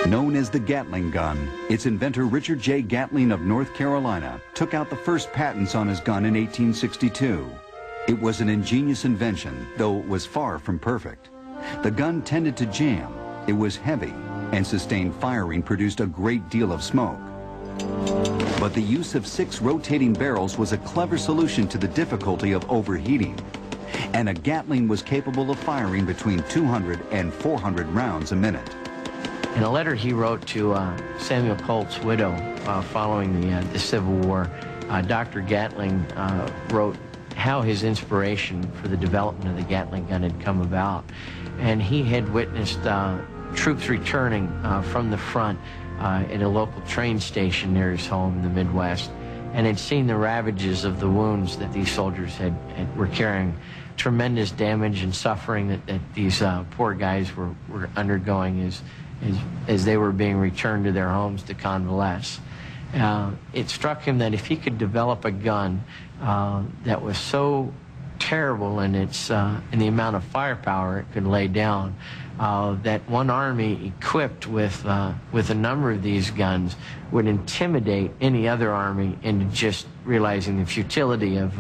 Known as the Gatling gun, its inventor Richard J. Gatling of North Carolina took out the first patents on his gun in 1862. It was an ingenious invention, though it was far from perfect. The gun tended to jam, it was heavy, and sustained firing produced a great deal of smoke. But the use of 6 rotating barrels was a clever solution to the difficulty of overheating. And a Gatling was capable of firing between 200 and 400 rounds a minute. In a letter he wrote to Samuel Colt's widow following the Civil War, Dr. Gatling wrote how his inspiration for the development of the Gatling gun had come about. And he had witnessed troops returning from the front at a local train station near his home in the Midwest, and had seen the ravages of the wounds that these soldiers were carrying, tremendous damage and suffering that these poor guys were undergoing as they were being returned to their homes to convalesce. It struck him that if he could develop a gun that was so terrible in the amount of firepower it could lay down, that one army equipped with a number of these guns would intimidate any other army into just realizing the futility of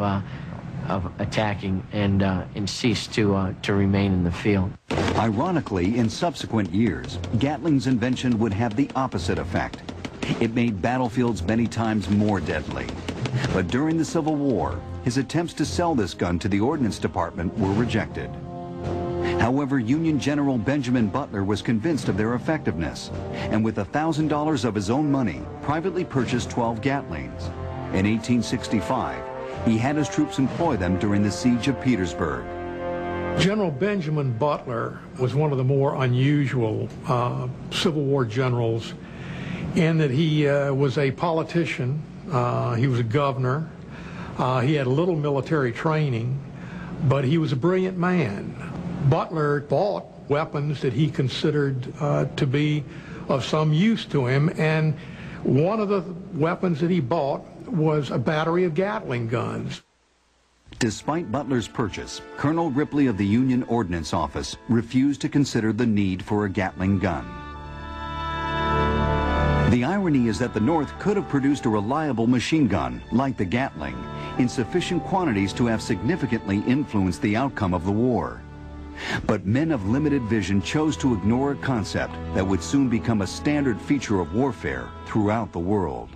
attacking and cease to remain in the field. Ironically, in subsequent years, Gatling's invention would have the opposite effect. It made battlefields many times more deadly. But during the Civil War, his attempts to sell this gun to the Ordnance Department were rejected. However, Union General Benjamin Butler was convinced of their effectiveness, and with $1,000 of his own money, privately purchased 12 Gatlings. In 1865, he had his troops employ them during the siege of Petersburg. General Benjamin Butler was one of the more unusual Civil War generals in that he was a politician, he was a governor, he had little military training, but he was a brilliant man. Butler bought weapons that he considered to be of some use to him, and one of the weapons that he bought was a battery of Gatling guns. Despite Butler's purchase, Colonel Ripley of the Union Ordnance Office refused to consider the need for a Gatling gun. The irony is that the North could have produced a reliable machine gun, like the Gatling, in sufficient quantities to have significantly influenced the outcome of the war. But men of limited vision chose to ignore a concept that would soon become a standard feature of warfare throughout the world.